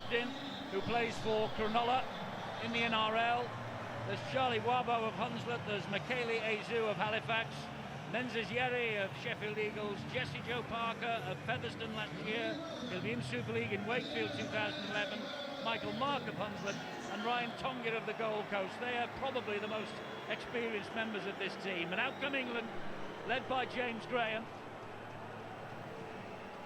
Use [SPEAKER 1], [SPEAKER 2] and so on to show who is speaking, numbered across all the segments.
[SPEAKER 1] captain, who plays for Cronulla in the NRL. There's Charlie Wabo of Hunslet, there's Michaeli Azu of Halifax, Menzies Yeri of Sheffield Eagles, Jesse Joe Parker of Featherstone last year, he'll be in Super League in Wakefield 2011, Michael Mark of Hunslet, and Ryan Tonga of the Gold Coast. They are probably the most experienced members of this team. And out come England, led by James Graham.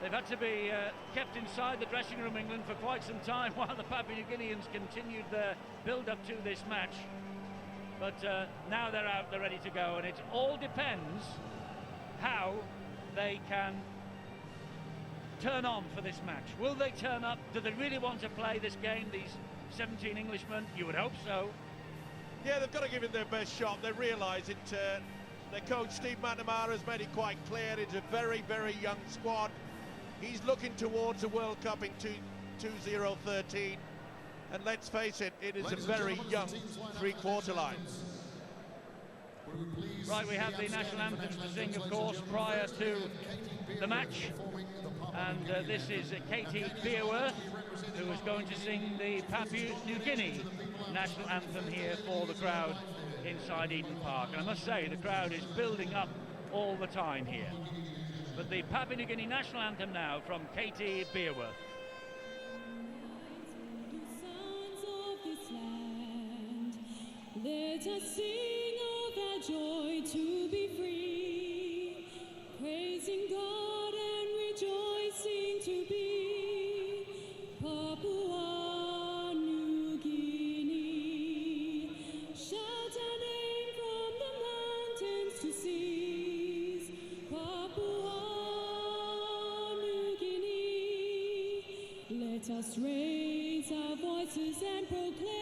[SPEAKER 1] They've had to be kept inside the dressing room, England, for quite some time while the Papua New Guineans continued their build-up to this match. But now they're out, they're ready to go, and it all depends how they can turn on for this match. Will they turn up? Do they really want to play this game, these 17 Englishmen? You would hope so.
[SPEAKER 2] Yeah, they've got to give it their best shot. They realise it. Their coach, Steve McNamara, has made it quite clear it's a very, very young squad. He's looking towards a World Cup in 2013. And let's face it, it is a very young three-quarter line.
[SPEAKER 1] Right, we have the national anthems to sing, of course, prior to the match. And this is Katie Beerworth, who is going to sing the Papua New Guinea national anthem here for the crowd inside Eden Park. And I must say, the crowd is building up all the time here. But the Papua New Guinea national anthem now from Katie Beerworth.
[SPEAKER 3] Let us sing of our joy to be free, praising God and rejoicing to be Papua New Guinea. Shout our name from the mountains to seas, Papua New Guinea. Let us raise our voices and proclaim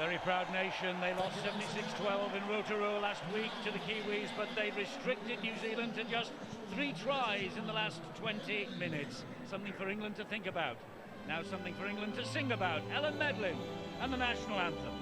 [SPEAKER 1] Very proud nation. They lost 76-12 in Rotorua last week to the Kiwis, but they restricted New Zealand to just 3 tries in the last 20 minutes. Something for England to think about. Now something for England to sing about. Ellen Medlin and the national anthem.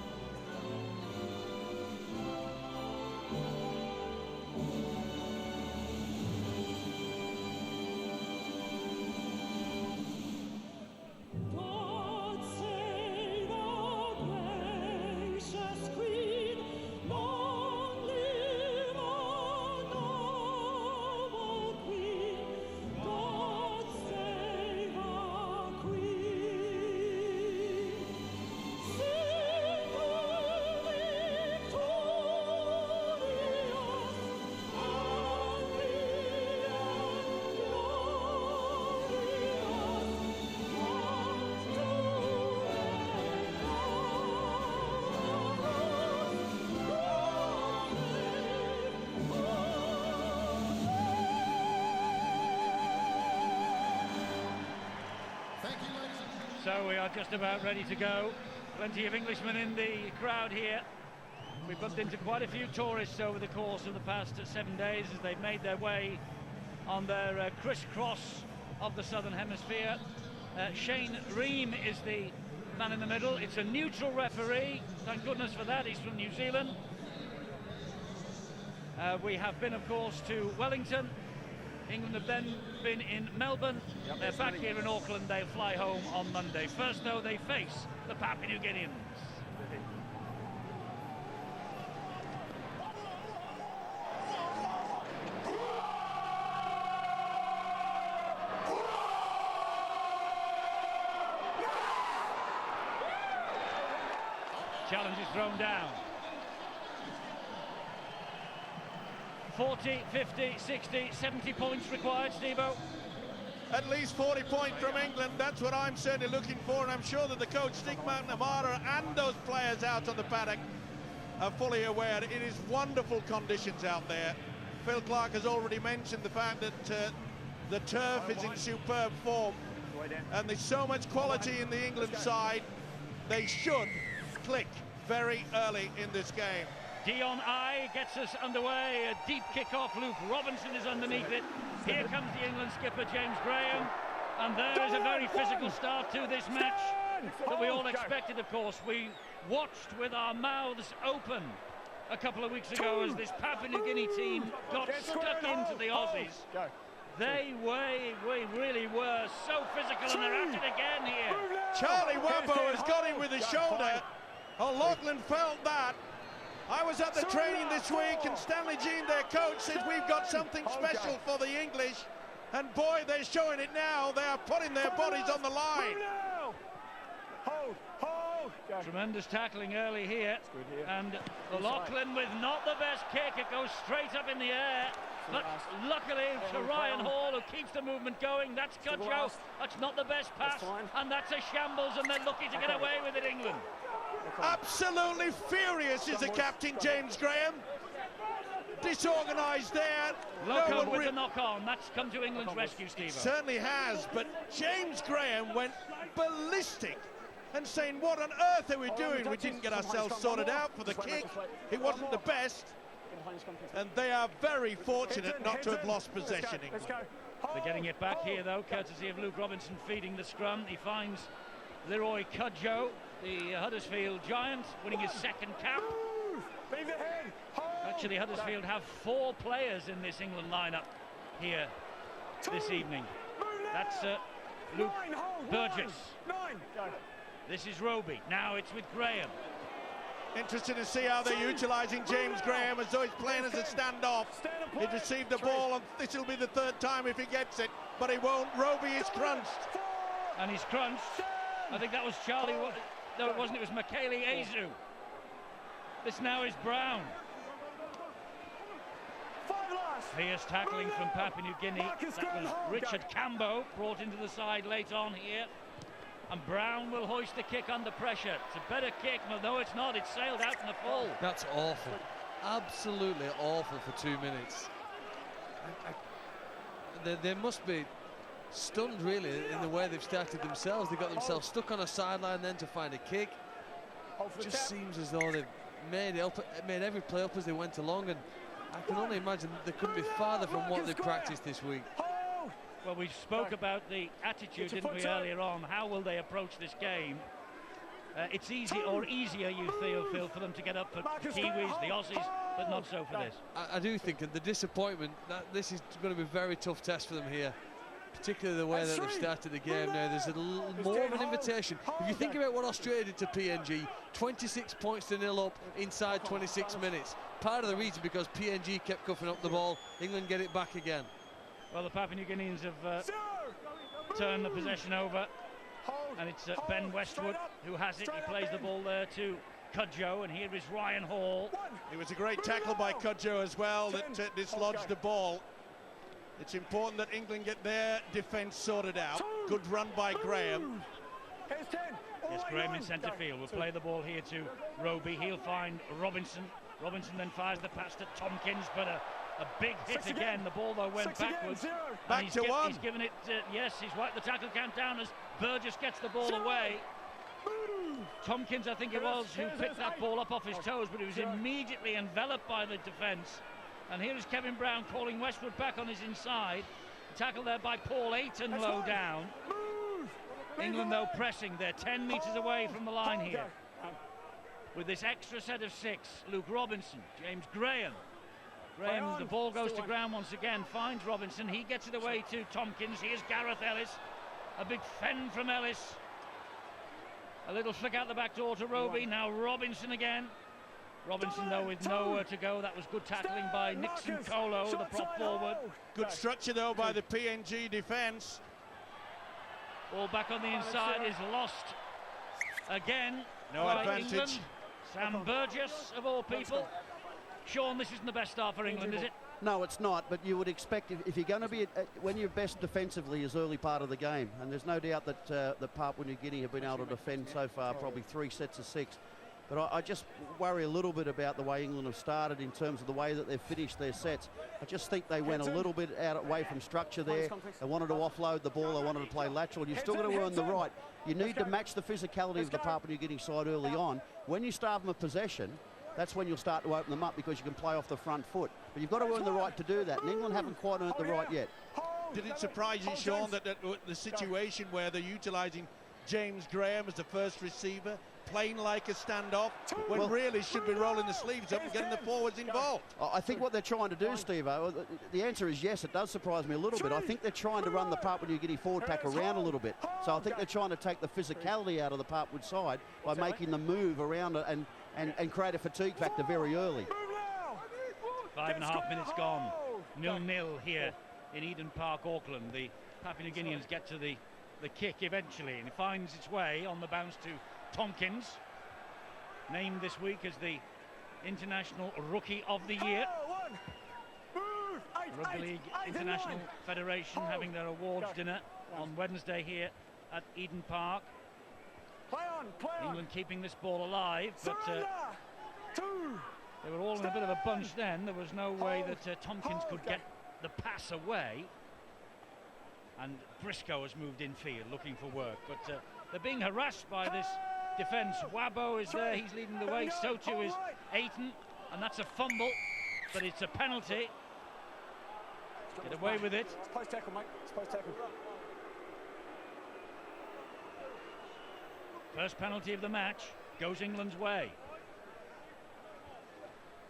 [SPEAKER 1] So we are just about ready to go. Plenty of Englishmen in the crowd here. We've bumped into quite a few tourists over the course of the past 7 days as they've made their way on their crisscross of the Southern Hemisphere. Shane Ream is the man in the middle. It's a neutral referee. Thank goodness for that. He's from New Zealand. We have been, of course, to Wellington. England have then been in Melbourne. Yep, they're back here in Auckland. They'll fly home on Monday. First, though, they face the Papua New Guineans. Challenge is thrown down. 40, 50, 60, 70 points required, Steve-O.
[SPEAKER 2] at least 40 points from England. That's what I'm certainly looking for, and I'm sure that the coach, Stig McNamara, and those players out on the paddock are fully aware. It is wonderful conditions out there. Phil Clark has already mentioned the fact that the turf is in superb form, and there's so much quality in the England side. They should click very early in this game.
[SPEAKER 1] Dion I gets us underway. A deep kick-off. Luke Robinson is underneath it. Here comes the England skipper, James Graham. And there is a very physical start to this match that we all expected, of course. We watched with our mouths open a couple of weeks ago as this Papua New Guinea team got stuck into the Aussies. They really were so physical, and they're at it again here.
[SPEAKER 2] Charlie Wabo has got him with his shoulder. O'Loughlin felt that. I was at the training this week, and Stanley Jean, their coach, says we've got something special for the English. And boy, they're showing it now. They are putting their bodies on the line.
[SPEAKER 1] Tremendous tackling early here. And O'Loughlin with not the best kick. It goes straight up in the air. But luckily to Ryan Hall, who keeps the movement going. That's Cudjoe. That's not the best pass. And that's a shambles, and they're lucky to get away with it, England.
[SPEAKER 2] Absolutely furious is the captain, James Graham. Disorganised there.
[SPEAKER 1] Loco with the knock-on. That's come to England's rescue, Steve.
[SPEAKER 2] Certainly has, but James Graham went ballistic and saying, what on earth are we doing? We didn't get ourselves sorted out for the kick. It wasn't the best. And they are very fortunate not to have lost possession.
[SPEAKER 1] They're getting it back here, though, courtesy of Luke Robinson feeding the scrum. He finds Leroy Cudjoe, the Huddersfield Giant, winning his second cap. Actually, Huddersfield have 4 players in this England lineup here this evening. That's Luke Burgess. This is Roby. Now it's with Graham.
[SPEAKER 2] Interesting to see how they're utilising James Graham as though he's playing as a standoff. He received the ball, and this will be the 3rd time if he gets it, but he won't. Roby is crunched.
[SPEAKER 1] And he's crunched. I think that was Charlie. No, it wasn't. It was Michaeli Azu. This now is Brown. Fierce tackling from Papua New Guinea. That was Richard Cambo, brought into the side late on here. And Brown will hoist the kick under pressure. It's a better kick. No, it's not. It's sailed out in the full.
[SPEAKER 4] That's awful. Absolutely awful for 2 minutes. They must be stunned, really, in the way they've started themselves. They got themselves stuck on a sideline then to find a kick. It just seems as though they've made every play up as they went along, and I can only imagine they couldn't be farther from what they've practiced this week.
[SPEAKER 1] Well, we spoke about the attitude, didn't we, earlier on? How will they approach this game? It's easy or easier, you feel, Phil, for them to get up for Kiwis, the Aussies, but not so for this.
[SPEAKER 4] I do think, and the disappointment, that this is going to be a very tough test for them here, particularly the way that they've started the game now. There's a little more of an invitation. If you think about what Australia did to PNG, 26 points to 0 up inside 26 minutes. Part of the reason because PNG kept coughing up the ball. England get it back again.
[SPEAKER 1] Well, the Papua New Guineans have turned the possession over, and it's Ben Westwood who has it. He plays the ball there to Cudjoe, and here is Ryan Hall.
[SPEAKER 2] It was a great tackle by Cudjoe as well that dislodged the ball. It's important that England get their defence sorted out. Good run by Graham.
[SPEAKER 1] Yes, Graham in centre field. We'll play the ball here to Roby. He'll find Robinson. Robinson then fires the pass to Tompkins, but a big hit again. The ball, though, went backwards.
[SPEAKER 2] Back to 1.
[SPEAKER 1] He's given it, yes, he's wiped the tackle count down as Burgess gets the ball away. Tompkins, I think it was, who picked that ball up off his toes, but he was immediately enveloped by the defence. And here is Kevin Brown calling Westwood back on his inside. Tackle there by Paul Ayton low down. England, though, pressing. They're 10 metres away from the line here. With this extra set of 6, Luke Robinson, James Graham. Graham, the ball goes to ground once again, finds Robinson. He gets it away to Tompkins. Here's Gareth Ellis. A big fend from Ellis. A little flick out the back door to Roby. Now Robinson again. Robinson, though, with nowhere to go. That was good tackling by Nixon Colo, the prop forward.
[SPEAKER 2] Good structure, though, by the PNG defence.
[SPEAKER 1] Ball back on the inside is lost again.
[SPEAKER 2] No
[SPEAKER 1] by
[SPEAKER 2] advantage.
[SPEAKER 1] England. Sam Burgess, of all people. Sean, this isn't the best start for England, is it?
[SPEAKER 5] No, it's not, but you would expect if you're going to be, when you're best defensively is early part of the game, and there's no doubt that that Papua New Guinea have been able to defend so far, probably 3 sets of 6. But I just worry a little bit about the way England have started in terms of the way that they've finished their sets. I just think they went a little bit away from structure there. They wanted to offload the ball, they wanted to play lateral. You've still got to earn the right. You need to match the physicality of the Papua New Guinea side early on. When you starve them of possession, that's when you'll start to open them up because you can play off the front foot. But you've got to earn the right to do that, and England haven't quite earned the right yet.
[SPEAKER 2] Did it surprise you, Sean, that the situation where they're utilising James Graham as the first receiver, playing like a standoff, when really should be rolling the sleeves up and getting the forwards involved?
[SPEAKER 5] I think what they're trying to do, Steve, the answer is yes, it does surprise me a little bit. I think they're trying to run the Papua New Guinea forward pack around a little bit. So I think they're trying to take the physicality out of the Papua side by making them move around and create a fatigue factor very early.
[SPEAKER 1] 5.5 minutes gone. 0-0 here in Eden Park, Auckland. The Papua New Guineans get to the kick eventually, and it finds its way on the bounce to Tompkins, named this week as the International Rookie of the Year. Rugby League International Federation having their awards dinner on Wednesday here at Eden Park. England keeping this ball alive, but they were all in a bit of a bunch then. There was no way that Tompkins could get the pass away. And Briscoe has moved infield looking for work, but they're being harassed by this defence. Wabo is there, he's leading the way. So too is Ayton, and that's a fumble, but it's a penalty. Get away with it.
[SPEAKER 6] It's post tackle, mate. It's post tackle.
[SPEAKER 1] First penalty of the match goes England's way.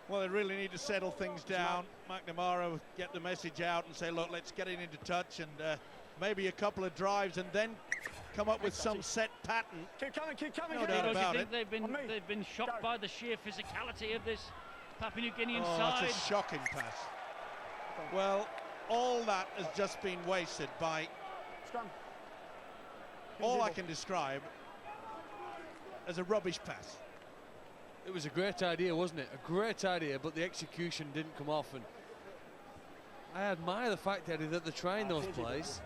[SPEAKER 2] Well, they really need to settle things down. McNamara get the message out and say, look, let's get it into touch, and maybe a couple of drives and then come up with some set pattern.
[SPEAKER 6] Keep coming, keep coming.
[SPEAKER 2] No doubt about it.
[SPEAKER 1] They've been shocked by the sheer physicality of this Papua New Guinean side.
[SPEAKER 2] That's a shocking pass. Well, all that has just been wasted by all I can describe as a rubbish pass.
[SPEAKER 4] It was a great idea, wasn't it? A great idea, but the execution didn't come off. And I admire the fact, Eddie, that they're trying those plays.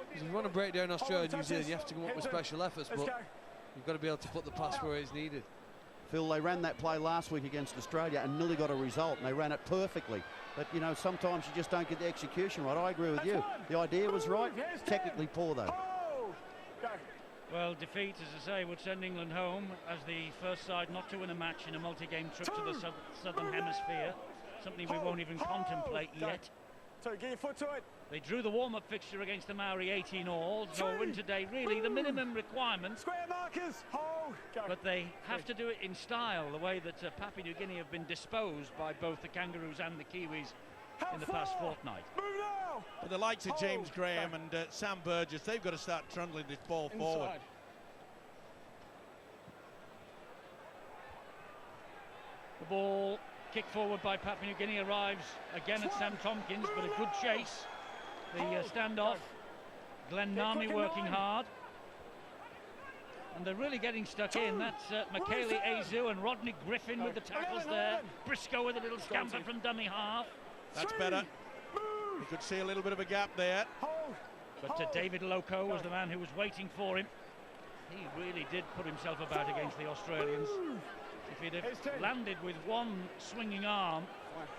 [SPEAKER 4] Because if you want to break down Australia and New Zealand, you have to come up with special efforts, but you've got to be able to put the pass where it's needed.
[SPEAKER 5] Phil, they ran that play last week against Australia and nearly got a result, and they ran it perfectly. But, you know, sometimes you just don't get the execution right. I agree with you. The idea was right, technically poor, though.
[SPEAKER 1] Well, defeat, as I say, would send England home as the first side not to win a match in a multi-game trip to the Southern Hemisphere, something we won't even contemplate yet.
[SPEAKER 6] So get your foot to it.
[SPEAKER 1] They drew the warm-up fixture against the Maori 18-all, so a win today, really the minimum requirement.
[SPEAKER 6] Square markers, hold, go.
[SPEAKER 1] But they have to do it in style, the way that Papua New Guinea have been disposed by both the Kangaroos and the Kiwis in the past fortnight.
[SPEAKER 6] Move now.
[SPEAKER 2] But the likes of James Graham and Sam Burgess, they've got to start trundling this ball forward.
[SPEAKER 1] The ball kicked forward by Papua New Guinea arrives again at Sam Tompkins, but a good chase. The standoff, Glenn Nami working hard. And they're really getting stuck in. That's Michaeli Azu and Rodney Griffin with the tackles there. Briscoe with a little scamper from dummy half.
[SPEAKER 2] That's better. You could see a little bit of a gap there.
[SPEAKER 1] But David Loco was the man who was waiting for him. He really did put himself about against the Australians. If he'd have landed with one swinging arm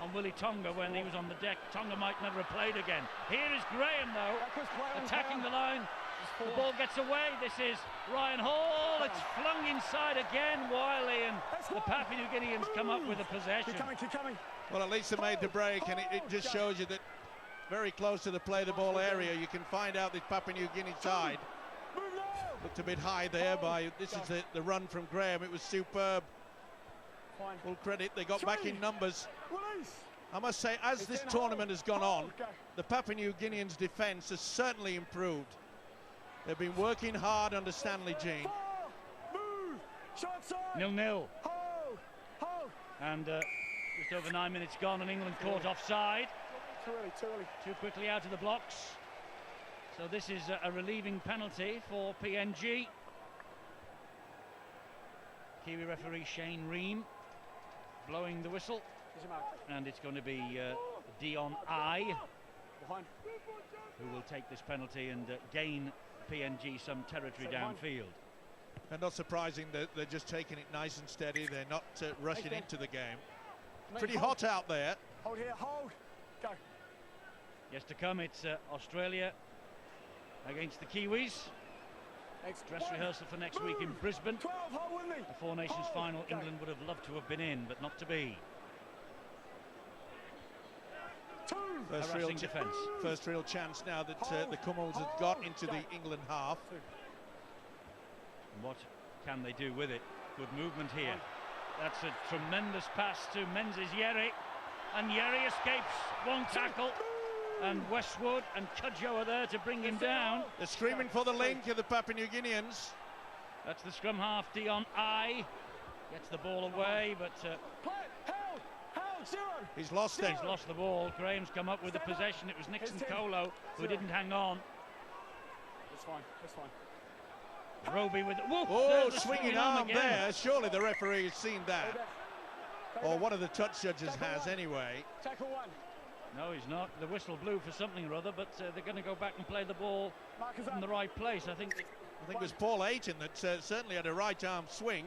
[SPEAKER 1] on Willie Tonga when he was on the deck, Tonga might never have played again. Here is Graham, though, attacking the line. The ball gets away. This is Ryan Hall. It's flung inside again. Wiley and the Papua New Guineans come up with a possession.
[SPEAKER 6] Keep coming.
[SPEAKER 2] Well, at least they made the break, and it just shows you that very close to the play the ball area, you can find out this Papua New Guinea side looked a bit high there by, this is the run from Graham. It was superb. Full credit, they got back in numbers. I must say, as this tournament has gone on, the Papua New Guineans' defence has certainly improved. They've been working hard under Stanley Jean.
[SPEAKER 1] 0-0. And just over 9 minutes gone, and England caught offside.
[SPEAKER 6] Too early.
[SPEAKER 1] Too quickly out of the blocks. So this is a relieving penalty for PNG. Kiwi referee Shane Ream blowing the whistle, and it's going to be Dion I,
[SPEAKER 6] Behind.
[SPEAKER 1] who will take this penalty and gain PNG some territory downfield.
[SPEAKER 2] And not surprising that they're just taking it nice and steady. They're not rushing into the game. Pretty hot out there.
[SPEAKER 6] Hold here, hold. Go.
[SPEAKER 1] Yes, to come, it's Australia against the Kiwis.
[SPEAKER 6] Next.
[SPEAKER 1] Dress rehearsal for next week in Brisbane.
[SPEAKER 6] 12, hold with me.
[SPEAKER 1] The Four Nations final,
[SPEAKER 6] Go.
[SPEAKER 1] England would have loved to have been in, but not to be.
[SPEAKER 6] Two.
[SPEAKER 1] Harassing defence.
[SPEAKER 2] First real chance now that the Kumuls have got into the England half.
[SPEAKER 1] And what can they do with it? Good movement here. That's a tremendous pass to Menzies Yeri, and Yeri escapes one tackle, and Westwood and Cudjoe are there to bring him down.
[SPEAKER 2] They're screaming for the link of the Papua New Guineans.
[SPEAKER 1] That's the scrum half, Dion I. Gets the ball away, but
[SPEAKER 6] Play. Held. Zero.
[SPEAKER 2] He's lost it.
[SPEAKER 1] he's lost the ball. Graham's come up with the possession. It was Nixon Colo who didn't hang on.
[SPEAKER 6] That's fine. That's fine.
[SPEAKER 1] Roby with whoa,
[SPEAKER 2] Oh,
[SPEAKER 1] there's the
[SPEAKER 2] swinging arm
[SPEAKER 1] again.
[SPEAKER 2] there. Surely the referee has seen
[SPEAKER 6] Play
[SPEAKER 2] that.
[SPEAKER 6] back.
[SPEAKER 2] Or one of the touch judges has anyway.
[SPEAKER 6] Tackle one.
[SPEAKER 1] No, he's not. The whistle blew for something or other, but they're going to go back and play the ball
[SPEAKER 6] Markers
[SPEAKER 1] in
[SPEAKER 6] up.
[SPEAKER 1] the right place. I think
[SPEAKER 2] I think it was Paul Ayton that certainly had a right arm swing.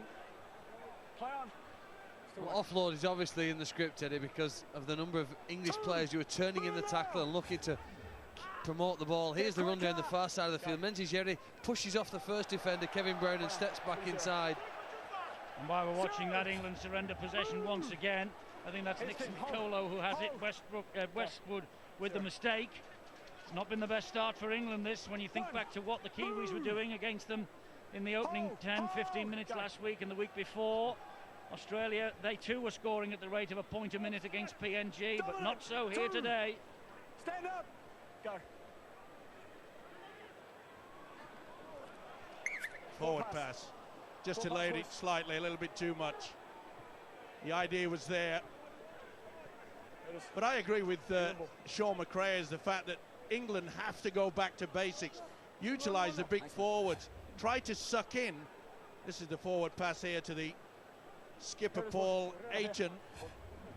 [SPEAKER 6] Play on. Still
[SPEAKER 4] Well, offload is obviously in the script, Eddie, because of the number of English players who are turning in the tackle and looking to promote the ball. Here's the run down the far side of the field. Menzies Yeri pushes off the first defender, Kevin Brown, and steps back inside.
[SPEAKER 1] And while we're watching that, England surrender possession once again. I think that's Nixon Colo who has it. Westwood with the mistake. It's not been the best start for England, this, when you think back to what the Kiwis were doing against them in the opening 10-15 minutes last week and the week before. Australia, they too were scoring at the rate of a point a minute against PNG, but not so here today.
[SPEAKER 6] Stand up. Go.
[SPEAKER 2] Forward pass. Just delayed it slightly, a little bit too much. The idea was there. But I agree with Sean McRae as the fact that England have to go back to basics, utilise the big forwards, try to suck in. This is the forward pass here to the skipper Paul Ayton.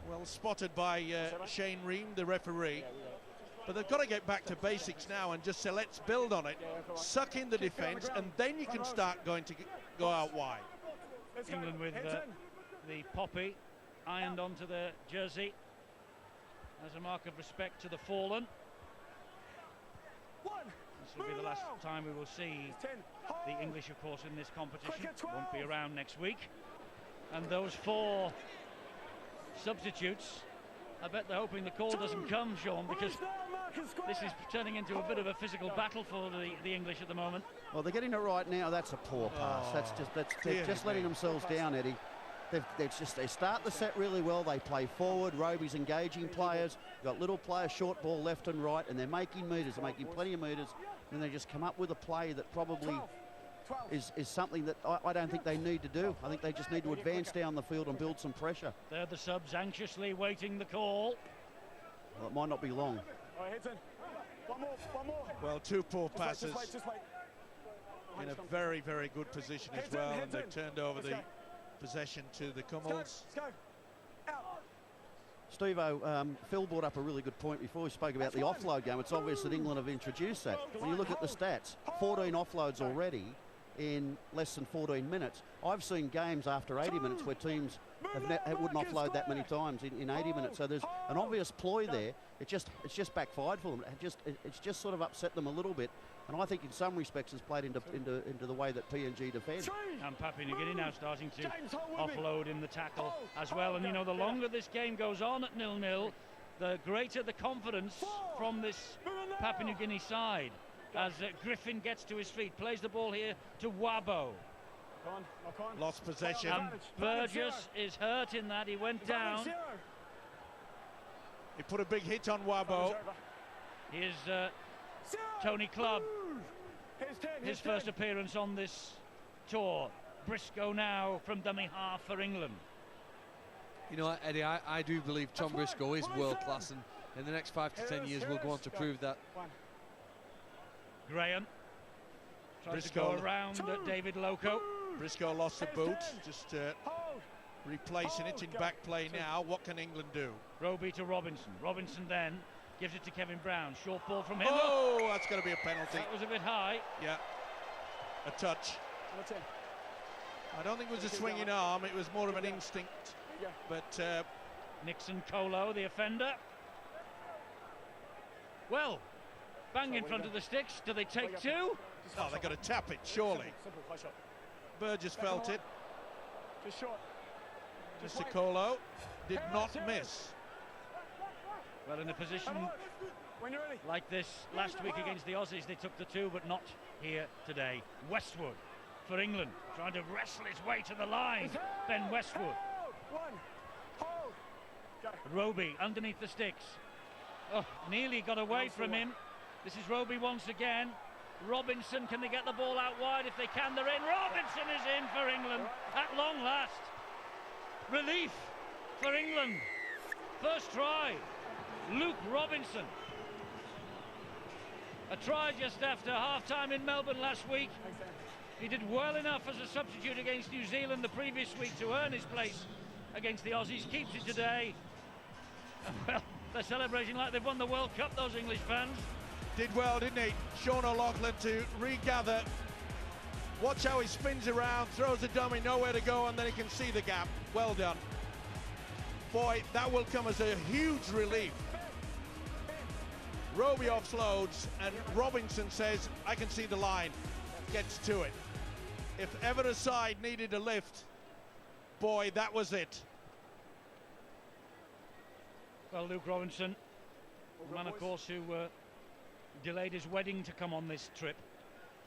[SPEAKER 2] Well spotted by Shane Ream, the referee. But they've got to get back to basics now and just say, let's build on it, suck in the defence, and then you can start going to go out wide.
[SPEAKER 1] England with the poppy ironed onto their jersey as a mark of respect to the fallen. This will be the last time we will see the English, of course, in this competition. Won't be around next week. And those four substitutes, I bet they're hoping the call doesn't come, Sean, because this is turning into a bit of a physical battle for the English at the moment.
[SPEAKER 5] Well, they're getting it right now. That's a poor pass. They're just letting themselves down, Eddie. They start the set really well. They play forward. Roby's engaging players. You've got little players, short ball left and right, and they're making metres. They're making plenty of metres. And they just come up with a play that probably is something that I don't think they need to do. I think they just need to advance down the field and build some pressure.
[SPEAKER 1] They're the subs anxiously waiting the call.
[SPEAKER 5] Well, it might not be long.
[SPEAKER 6] All right, Hinton. One more.
[SPEAKER 2] Well, two poor passes
[SPEAKER 6] Just wait.
[SPEAKER 2] in a very, very good position as well, and they've turned over the possession to the Kumuls.
[SPEAKER 6] Let's go. Out.
[SPEAKER 5] Steve-O, Phil brought up a really good point before. We spoke about the offload game. It's obvious that England have introduced that. When you look at the stats, 14 offloads already in less than 14 minutes. I've seen games after 80 minutes where teams wouldn't offload that many times in 80 minutes. So there's an obvious ploy there. It's just backfired for them. It's just sort of upset them a little bit. And I think in some respects has played into the way that PNG defend.
[SPEAKER 1] And Papua New Guinea now starting to offload in the tackle as well. And you know, the longer this game goes on at 0-0, the greater the confidence from this Papua New Guinea side. As Griffin gets to his feet, plays the ball here to Wabo.
[SPEAKER 2] Lost possession.
[SPEAKER 1] And Burgess is hurt in that. He went down.
[SPEAKER 2] He put a big hit on Wabo.
[SPEAKER 1] Here's Tony Clubb. His first appearance on this tour. Briscoe now from dummy half for England.
[SPEAKER 4] You know what, Eddie, I do believe Tom Briscoe is world class, and in the next 5 to 10 years will go on to prove that.
[SPEAKER 1] Graham tries to go around David Loco.
[SPEAKER 2] Briscoe lost the boot. Just Replacing it in back play now. What can England do?
[SPEAKER 1] Roby to Robinson. Robinson then gives it to Kevin Brown. Short ball from him.
[SPEAKER 2] Oh, that's going to be a penalty.
[SPEAKER 1] That was a bit high.
[SPEAKER 2] Yeah, a touch.
[SPEAKER 6] Number 10.
[SPEAKER 2] I don't think it was a swinging arm. It was more of an instinct.
[SPEAKER 6] Yeah.
[SPEAKER 2] But
[SPEAKER 1] Nixon Colo, the offender. Well, bang in front of the sticks. Do they take two?
[SPEAKER 2] oh, they've got to tap it, surely.
[SPEAKER 6] Simple, high shot.
[SPEAKER 2] Burgess felt it.
[SPEAKER 6] Just short.
[SPEAKER 2] Mr. Colo did not miss.
[SPEAKER 1] Well, in a position
[SPEAKER 6] When you're ready.
[SPEAKER 1] like this last week against the Aussies, they took the two, but not here today. Westwood for England, trying to wrestle his way to the line. Ben Westwood.
[SPEAKER 6] Hold. One. Hold. Go.
[SPEAKER 1] Roby underneath the sticks. Oh, nearly got away from him. This is Roby once again. Robinson, can they get the ball out wide? If they can, they're in. Robinson is in for England at long last. Relief for England. First try, Luke Robinson. A try just after half-time in Melbourne last week. He did well enough as a substitute against New Zealand the previous week to earn his place against the Aussies. Keeps it today. Well, they're celebrating like they've won the World Cup, those English fans.
[SPEAKER 2] Did well, didn't he? Sean O'Loughlin to regather. Watch how he spins around, throws a dummy, nowhere to go, and then he can see the gap. Well done. Boy, that will come as a huge relief. Roby offloads, and Robinson says, I can see the line. Gets to it. If ever a side needed a lift, boy, that was it.
[SPEAKER 1] Well, Luke Robinson, the man, of course, who delayed his wedding to come on this trip,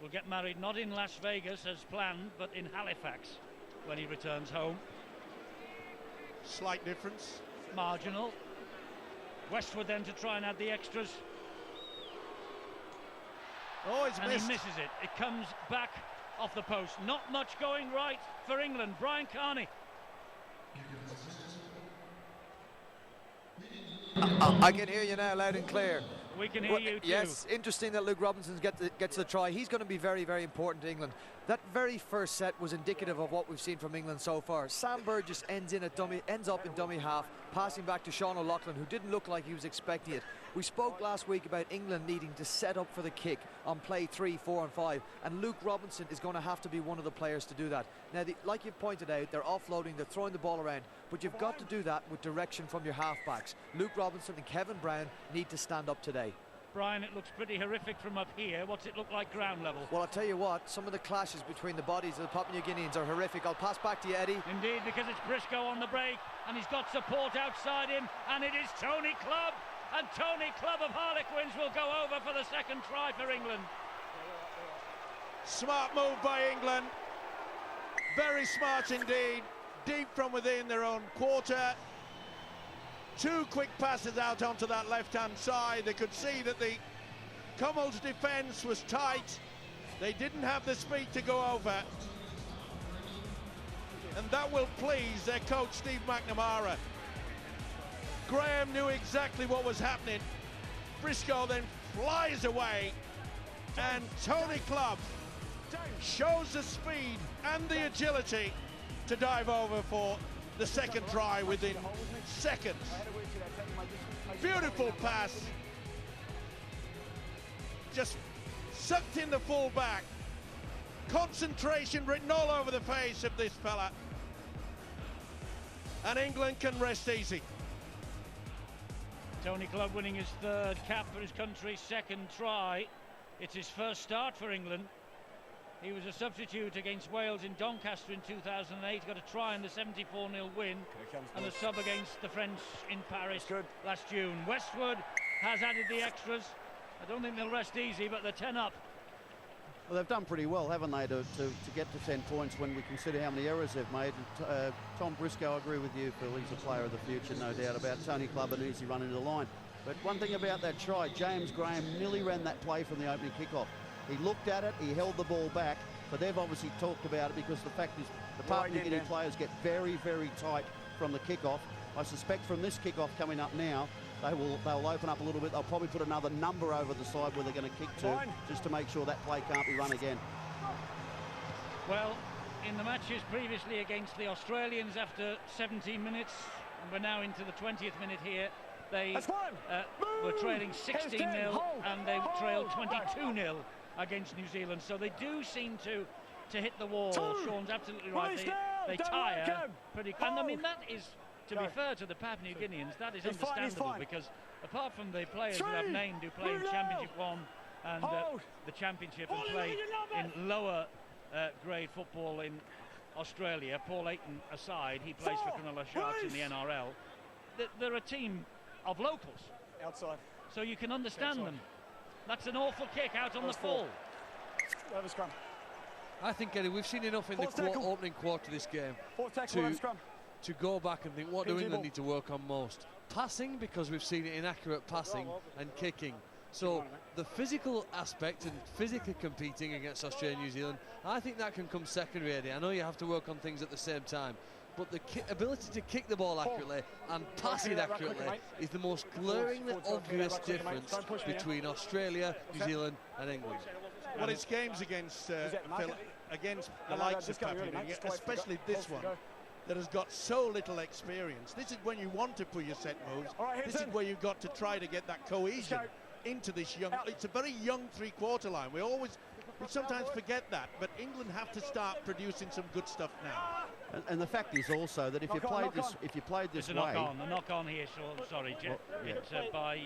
[SPEAKER 1] will get married not in Las Vegas as planned, but in Halifax when he returns home.
[SPEAKER 2] Slight difference.
[SPEAKER 1] Marginal. Westwood then to try and add the extras.
[SPEAKER 2] Oh, he's
[SPEAKER 1] And
[SPEAKER 2] missed.
[SPEAKER 1] he misses it. It comes back off the post. Not much going right for England. Brian Carney.
[SPEAKER 7] I can hear you now loud and clear.
[SPEAKER 1] We can hear you too.
[SPEAKER 7] Yes, interesting that Luke Robinson gets the try. He's going to be very, very important to England. That very first set was indicative of what we've seen from England so far. Sam Burgess ends up in dummy half, passing back to Sean O'Loughlin, who didn't look like he was expecting it. We spoke last week about England needing to set up for the kick on play 3, 4 and 5, and Luke Robinson is going to have to be one of the players to do that. Now, like you pointed out, they're offloading, they're throwing the ball around, but you've got to do that with direction from your halfbacks. Luke Robinson and Kevin Brown need to stand up today.
[SPEAKER 1] Brian, it looks pretty horrific from up here. What's it look like ground level?
[SPEAKER 7] Well, I'll tell you what, some of the clashes between the bodies of the Papua New Guineans are horrific. I'll pass back to you, Eddie.
[SPEAKER 1] Indeed, because it's Briscoe on the break, and he's got support outside him, and it is Tony Clubb, and Tony Clubb of Harlequins will go over for the second try for England.
[SPEAKER 2] Smart move by England. Very smart indeed. Deep from within their own quarter. Two quick passes out onto that left-hand side. They could see that the Cummel's defence was tight. They didn't have the speed to go over. And that will please their coach, Steve McNamara. Graham knew exactly what was happening. Briscoe then flies away. And Tony Clubb shows the speed and the agility to dive over for the second try within seconds. Beautiful pass. Just sucked in the full back. Concentration written all over the face of this fella. And England can rest easy.
[SPEAKER 1] Tony Clubb winning his third cap for his country's second try. It's his first start for England. He was a substitute against Wales in Doncaster in 2008, got a try in the 74-0 win, and a sub against the French in Paris last June. Westwood has added the extras. I don't think they'll rest easy, but they're 10 up.
[SPEAKER 5] Well, they've done pretty well, haven't they, to get to 10 points when we consider how many errors they've made. Tom Briscoe, I agree with you, Phil. He's a player of the future, no doubt about Tony Clubb, an easy run into the line. But one thing about that try, James Graham nearly ran that play from the opening kickoff. He looked at it, he held the ball back, but they've obviously talked about it because the fact is the Papua New Guinea players get very, very tight from the kickoff. I suspect from this kickoff coming up now, they'll open up a little bit. They'll probably put another number over the side where they're going to kick to, just to make sure that play can't be run again.
[SPEAKER 1] Well, in the matches previously against the Australians after 17 minutes, and we're now into the 20th minute here. They were trailing 16-0 and they trailed 22-0 against New Zealand, so they do seem to hit the wall. Sean's absolutely right. They tire pretty quick. And I mean, that is, to be fair to the Papua New Guineans, that is understandable, because apart from the players who I've named who play in Championship 1 and the Championship and play in lower grade football in Australia, Paul Ayton aside, he plays for Cronulla Sharks in the NRL. They're a team of locals.
[SPEAKER 6] Outside.
[SPEAKER 1] So you can understand them. That's an awful kick out on the full.
[SPEAKER 4] I think, Eddie, we've seen enough in the opening quarter of this game to go back and think, what do England need to work on most? Passing, because we've seen inaccurate passing, and kicking. So the physical aspect and physically competing against Australia and New Zealand, I think that can come secondary, Eddie. I know you have to work on things at the same time, but the ability to kick the ball accurately and pass it accurately is the most glaringly obvious difference between Australia, New Zealand and England.
[SPEAKER 2] Well, it's games against Phil, against the likes of Papua New Guinea, especially this one, that has got so little experience. This is when you want to put your set moves. This is where you've got to try to get that cohesion into this young. It's a very young three-quarter line. We sometimes forget that, but England have to start producing some good stuff now.
[SPEAKER 5] And the fact is also that if you played this way,
[SPEAKER 1] a knock on here. Sorry, Jeff. It's by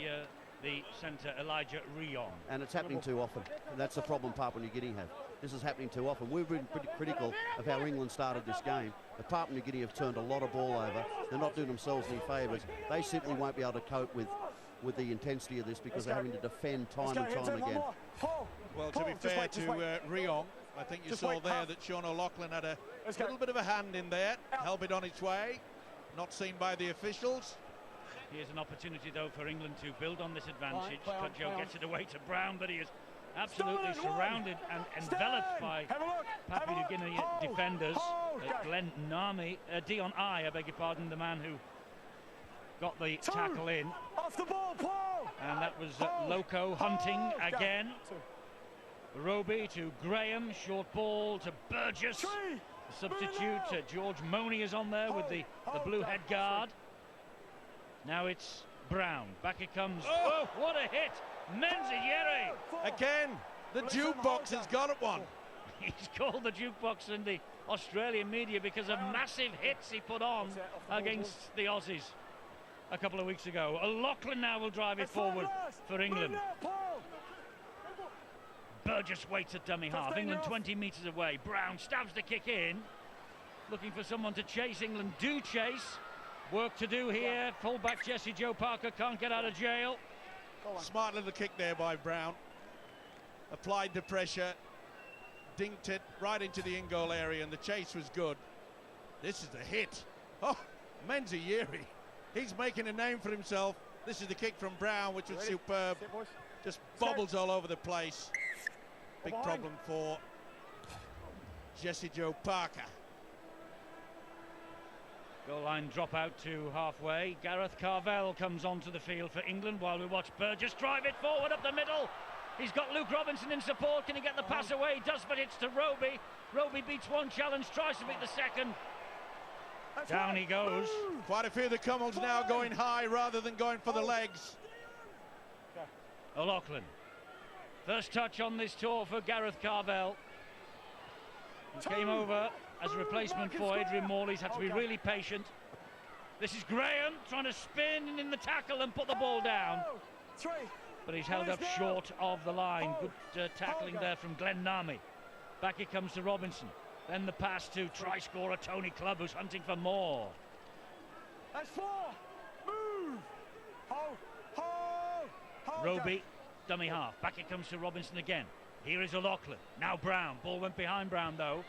[SPEAKER 1] the centre Elijah Rion,
[SPEAKER 5] and it's happening too often. And that's the problem Papua New Guinea have. This is happening too often. We've been pretty critical of how England started this game. But Papua New Guinea have turned a lot of ball over. They're not doing themselves any favours. They simply won't be able to cope with the intensity of this, because they're having to defend time and time again.
[SPEAKER 2] Well, to be fair to Rion, I think you saw there that Sean O'Loughlin had a little bit of a hand in there, help it on its way, not seen by the officials.
[SPEAKER 1] Here's an opportunity, though, for England to build on this advantage. Cudjoe gets it away to Brown, but he is absolutely surrounded and enveloped by Papua New Guinea defenders. Glenn Nami, Dion I beg your pardon, the man who got the tackle in.
[SPEAKER 6] Off the ball, Paul!
[SPEAKER 1] And that was Loco hunting again. Roby to Graham, short ball to Burgess. The substitute, George Money is on there with the blue head guard. Now it's Brown. Back it comes. Oh, what a hit! Menzies.
[SPEAKER 2] Again, the jukebox has got it one.
[SPEAKER 1] He's called the jukebox in the Australian media because of massive hits he put on against the Aussies a couple of weeks ago. O'Loughlin now will drive it forward for England. Burgess waits at dummy half. England 20 metres away. Brown stabs the kick in, looking for someone to chase. England do chase. Work to do here. Fullback Jesse Joe Parker can't get out of jail.
[SPEAKER 2] Smart little kick there by Brown. Applied the pressure, dinked it right into the in-goal area, and the chase was good. This is the hit. Oh, Menzies. He's making a name for himself. This is the kick from Brown, which was superb. Just bobbles all over the place. Big problem for Jesse Joe Parker.
[SPEAKER 1] Goal line drop out to halfway. Gareth Carvell comes onto the field for England while we watch Burgess drive it forward up the middle. He's got Luke Robinson in support. Can he get the pass away? He does, but it's to Roby. Roby beats one challenge, tries to beat the second. Down he goes.
[SPEAKER 2] Quite a few of the Cummels now going high rather than going for the legs.
[SPEAKER 1] O'Loughlin. First touch on this tour for Gareth Carvell. He came over as a replacement for Adrian Morley. He's had to be really patient. This is Graham trying to spin in the tackle and put the ball down. But he's held up short of the line. Good tackling there from Glenn Nami. Back it comes to Robinson. Then the pass to try scorer Tony Clubb, who's hunting for more.
[SPEAKER 6] That's 4. Move.
[SPEAKER 1] Roby, dummy half. Back it comes to Robinson again. Here is O'Loughlin. Now Brown. Ball went behind Brown, though.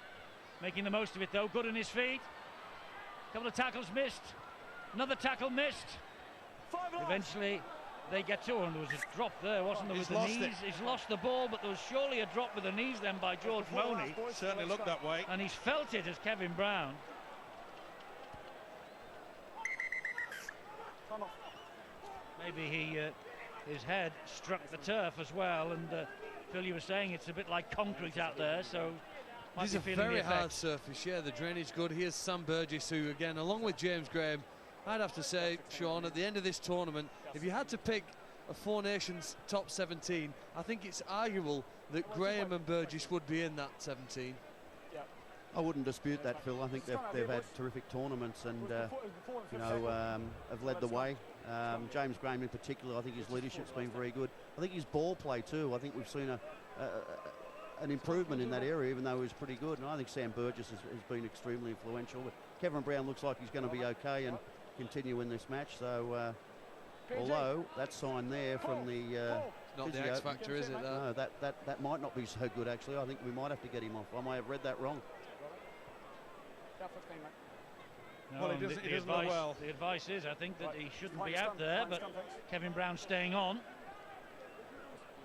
[SPEAKER 1] Making the most of it, though. Good on his feet. Couple of tackles missed. Another tackle missed. Eventually, they get to him. There was a drop there, wasn't there, with the knees? He's lost the ball, but there was surely a drop with the knees then by George Money.
[SPEAKER 2] Certainly looked that way.
[SPEAKER 1] And he's felt it as Kevin Brown. Maybe his head struck the turf as well, and Phil, you were saying it's a bit like concrete out there, so might
[SPEAKER 4] This
[SPEAKER 1] be
[SPEAKER 4] is a
[SPEAKER 1] feeling
[SPEAKER 4] very
[SPEAKER 1] the
[SPEAKER 4] hard
[SPEAKER 1] effects.
[SPEAKER 4] surface, yeah, the drainage good. Here's Sam Burgess, who again, along with James Graham, I'd have to say, Sean, at the end of this tournament, if you had to pick a Four Nations top 17, I think it's arguable that Graham and Burgess would be in that 17.
[SPEAKER 5] I wouldn't dispute that, Phil. I think they've had terrific tournaments and have led the way. James Graham in particular, I think his leadership's been very good. I think his ball play too. I think we've seen an improvement in that area, even though he was pretty good. And I think Sam Burgess has been extremely influential. But Kevin Brown looks like he's going to be okay and continue in this match. So although that sign there from the
[SPEAKER 4] Not the
[SPEAKER 5] physio,
[SPEAKER 4] X factor, is it?
[SPEAKER 5] no, that might not be so good actually. I think we might have to get him off. I may have read that wrong.
[SPEAKER 1] No,
[SPEAKER 2] Well, he doesn't look
[SPEAKER 1] advice,
[SPEAKER 2] well.
[SPEAKER 1] the advice is, I think, that he shouldn't be out there, but Kevin Brown staying on.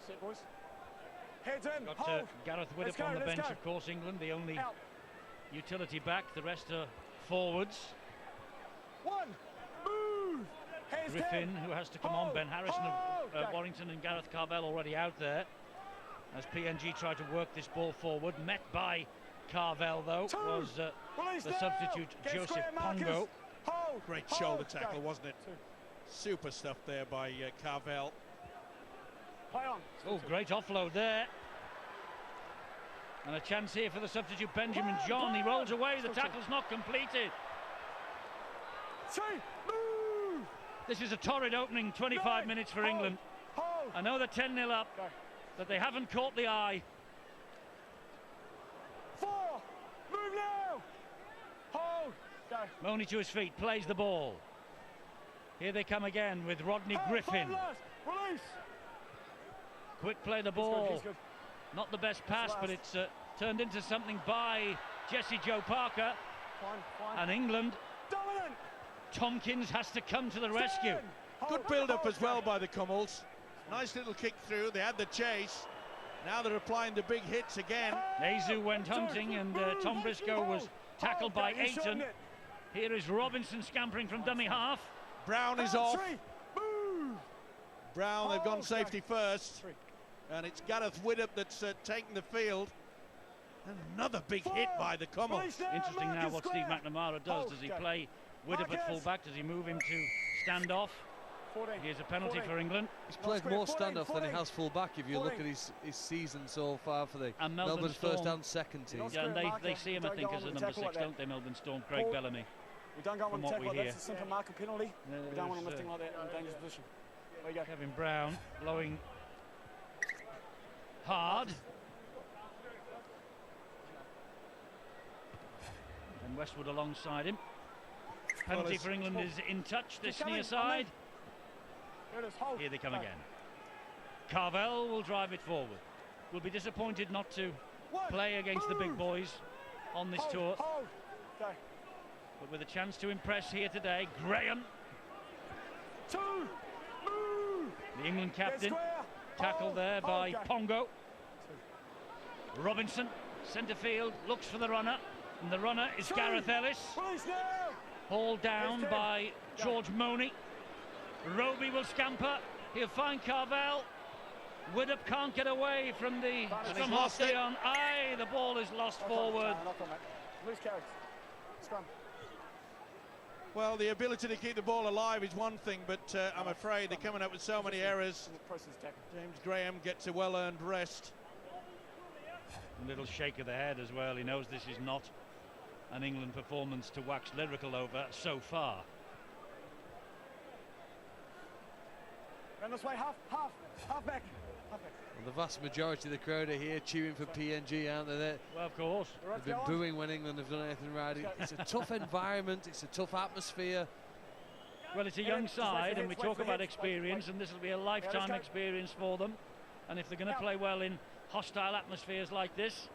[SPEAKER 6] Sit, boys. Heads in.
[SPEAKER 1] Got
[SPEAKER 6] Hold.
[SPEAKER 1] Gareth
[SPEAKER 6] Let's
[SPEAKER 1] Widdop
[SPEAKER 6] go,
[SPEAKER 1] on the
[SPEAKER 6] let's
[SPEAKER 1] bench,
[SPEAKER 6] go.
[SPEAKER 1] of course, England, the only
[SPEAKER 6] Out.
[SPEAKER 1] utility back. The rest are forwards.
[SPEAKER 6] One. Move. Heads
[SPEAKER 1] Griffin,
[SPEAKER 6] down.
[SPEAKER 1] who has to come on.
[SPEAKER 6] Hold.
[SPEAKER 1] Ben Harrison
[SPEAKER 6] Hold.
[SPEAKER 1] of Warrington and Gareth Carvell already out there. As PNG try to work this ball forward. Met by Carvell, though,
[SPEAKER 6] Two.
[SPEAKER 1] was
[SPEAKER 6] Release
[SPEAKER 1] the
[SPEAKER 6] now.
[SPEAKER 1] substitute,
[SPEAKER 6] Get
[SPEAKER 1] Joseph
[SPEAKER 6] square, Marcus.
[SPEAKER 1] Pongo.
[SPEAKER 6] Hold.
[SPEAKER 2] Great
[SPEAKER 6] Hold.
[SPEAKER 2] shoulder tackle,
[SPEAKER 6] Go.
[SPEAKER 2] wasn't it? Super stuff there by Carvell.
[SPEAKER 6] Play on.
[SPEAKER 1] Oh, great offload there. And a chance here for the substitute Benjamin John. He rolls away, the tackle's not completed.
[SPEAKER 6] Three. Move.
[SPEAKER 1] This is a torrid opening 25 minutes for
[SPEAKER 6] Hold.
[SPEAKER 1] England.
[SPEAKER 6] Hold.
[SPEAKER 1] I know they're 10-0 up,
[SPEAKER 6] Go.
[SPEAKER 1] but they haven't caught the eye.
[SPEAKER 6] 4. Move now. Hold. Go.
[SPEAKER 1] Mooney to his feet, plays the ball. Here they come again with Rodney
[SPEAKER 6] Hold.
[SPEAKER 1] Griffin.
[SPEAKER 6] Five left. Release.
[SPEAKER 1] Quick play the
[SPEAKER 6] He's good,
[SPEAKER 1] ball.
[SPEAKER 6] he's good.
[SPEAKER 1] Not the best pass,
[SPEAKER 6] last.
[SPEAKER 1] but it's turned into something by Jesse Joe Parker.
[SPEAKER 6] Fine.
[SPEAKER 1] And England,
[SPEAKER 6] Dominant.
[SPEAKER 1] Tompkins has to come to the rescue.
[SPEAKER 2] Good build-up as well by the Cummels. Nice little kick through. They had the chase. Now they're applying the big hits again.
[SPEAKER 1] Azu went hunting, and Tom Briscoe was tackled by Ayton. Here is Robinson scampering from dummy half.
[SPEAKER 2] Brown is off.
[SPEAKER 6] Move.
[SPEAKER 2] Brown, they've gone
[SPEAKER 6] Okay.
[SPEAKER 2] safety first.
[SPEAKER 6] 3.
[SPEAKER 2] And it's Gareth Widdop that's taking the field. And another big hit by the Cummels.
[SPEAKER 1] Interesting now what Steve McNamara does. Does he play Widdop at full-back? Does he move him to stand off?
[SPEAKER 6] 14.
[SPEAKER 1] Here's a penalty
[SPEAKER 6] 14.
[SPEAKER 1] for England.
[SPEAKER 4] He's played
[SPEAKER 6] square.
[SPEAKER 4] more
[SPEAKER 6] 14,
[SPEAKER 4] standoff than he
[SPEAKER 6] 14.
[SPEAKER 4] has full back if you look at
[SPEAKER 6] 14.
[SPEAKER 4] his season so far for the
[SPEAKER 1] And Melbourne
[SPEAKER 4] Melbourne first
[SPEAKER 1] Storm.
[SPEAKER 4] and second team.
[SPEAKER 6] Not
[SPEAKER 1] Yeah, and
[SPEAKER 6] square
[SPEAKER 1] they
[SPEAKER 6] marker.
[SPEAKER 1] see him, I
[SPEAKER 6] Don't
[SPEAKER 1] think,
[SPEAKER 6] go
[SPEAKER 1] as
[SPEAKER 6] on
[SPEAKER 1] a
[SPEAKER 6] with
[SPEAKER 1] number
[SPEAKER 6] tackle
[SPEAKER 1] 6,
[SPEAKER 6] like that.
[SPEAKER 1] don't they, Melbourne Storm? Craig
[SPEAKER 6] Hold.
[SPEAKER 1] Bellamy.
[SPEAKER 6] We don't go on
[SPEAKER 1] From
[SPEAKER 6] with
[SPEAKER 1] what
[SPEAKER 6] tackle
[SPEAKER 1] we
[SPEAKER 6] like that.
[SPEAKER 1] hear.
[SPEAKER 6] It's a simple marker penalty. We don't want him
[SPEAKER 1] There's,
[SPEAKER 6] lifting like that in a dangerous position. There you go.
[SPEAKER 1] Kevin Brown blowing hard. And Westwood alongside him. Penalty
[SPEAKER 2] it's-
[SPEAKER 1] for England is in touch, this
[SPEAKER 6] coming,
[SPEAKER 1] near
[SPEAKER 6] come
[SPEAKER 1] side.
[SPEAKER 6] Here it is. Hold.
[SPEAKER 1] Here they come
[SPEAKER 6] Go.
[SPEAKER 1] again. Carvell will drive it forward. Will be disappointed not to
[SPEAKER 6] One.
[SPEAKER 1] play against the big
[SPEAKER 6] Move.
[SPEAKER 1] boys on this
[SPEAKER 6] Hold.
[SPEAKER 1] tour,
[SPEAKER 6] Hold. Go.
[SPEAKER 1] but with a chance to impress here today. Graham,
[SPEAKER 6] 2. Move.
[SPEAKER 1] the England
[SPEAKER 6] Get
[SPEAKER 1] captain,
[SPEAKER 6] square.
[SPEAKER 1] tackled
[SPEAKER 6] Hold.
[SPEAKER 1] there by
[SPEAKER 6] Hold. Go.
[SPEAKER 1] Pongo. Robinson, centre field, looks for the runner, and the runner is
[SPEAKER 6] Two.
[SPEAKER 1] Gareth Ellis.
[SPEAKER 6] Release now.
[SPEAKER 1] Hauled down
[SPEAKER 6] Yes,
[SPEAKER 1] by
[SPEAKER 6] Go.
[SPEAKER 1] George Mooney. Roby will scamper. He'll find Carvell. Widdop can't get away from the
[SPEAKER 6] He's
[SPEAKER 1] from
[SPEAKER 2] lost it.
[SPEAKER 1] Hostian. Aye, the ball is lost forward.
[SPEAKER 6] Knock on, mate. Loose carries. Scrum.
[SPEAKER 2] Well, the ability to keep the ball alive is one thing, but I'm afraid they're coming up with so many errors.
[SPEAKER 6] In the process of tackle.
[SPEAKER 2] James Graham gets a well-earned rest.
[SPEAKER 1] A little shake of the head as well. He knows this is not an England performance to wax lyrical over so far.
[SPEAKER 6] Round this way. Half back. Half back.
[SPEAKER 4] And the vast majority of the crowd are here cheering for PNG, aren't they?
[SPEAKER 1] Well, of course.
[SPEAKER 4] They've been booing when England have done anything right. It's a tough environment, it's a tough atmosphere.
[SPEAKER 1] Well, it's a young side, and we talk about experience, and this will be a lifetime experience for them. And if they're going to play well in hostile atmospheres like this,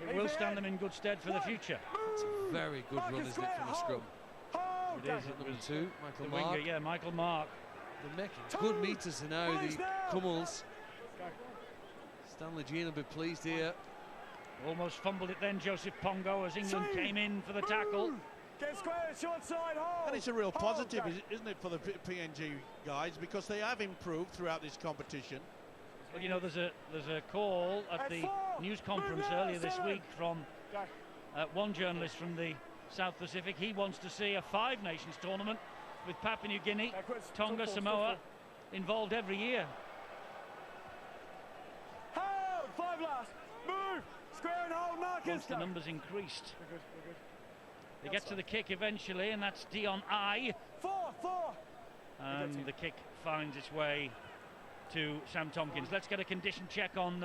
[SPEAKER 1] it will stand them in good stead for the future.
[SPEAKER 4] It's a very good run, isn't it, from the scrum?
[SPEAKER 6] Hold.
[SPEAKER 1] It is.
[SPEAKER 4] Number
[SPEAKER 1] It was
[SPEAKER 4] 2,
[SPEAKER 1] the
[SPEAKER 4] Michael
[SPEAKER 1] winger,
[SPEAKER 4] Mark.
[SPEAKER 1] yeah, Michael Mark.
[SPEAKER 4] They're making good meters now, the
[SPEAKER 6] Release now.
[SPEAKER 4] Cummels.
[SPEAKER 6] Go.
[SPEAKER 4] Stanley Jean will be pleased here.
[SPEAKER 1] Almost fumbled it then, Joseph Pongo, as England
[SPEAKER 6] See.
[SPEAKER 1] came in for the tackle.
[SPEAKER 6] Get square. Short side. Hold.
[SPEAKER 2] And it's a real
[SPEAKER 6] Hold.
[SPEAKER 2] positive,
[SPEAKER 6] Go.
[SPEAKER 2] isn't it, for the PNG guys, because they have improved throughout this competition.
[SPEAKER 1] Well, you know, there's a call at the news conference earlier this week from one journalist from the South Pacific. He wants to see a 5 nations tournament with Papua New Guinea, Tonga, Samoa involved every year.
[SPEAKER 6] Hold, 5 last. Move. Square and hold, markers.
[SPEAKER 1] Once the numbers increased.
[SPEAKER 6] We're good.
[SPEAKER 1] They get to the kick eventually, and that's Dion I.
[SPEAKER 6] 4.
[SPEAKER 1] And the kick finds its way to Sam Tompkins. Let's get a condition check on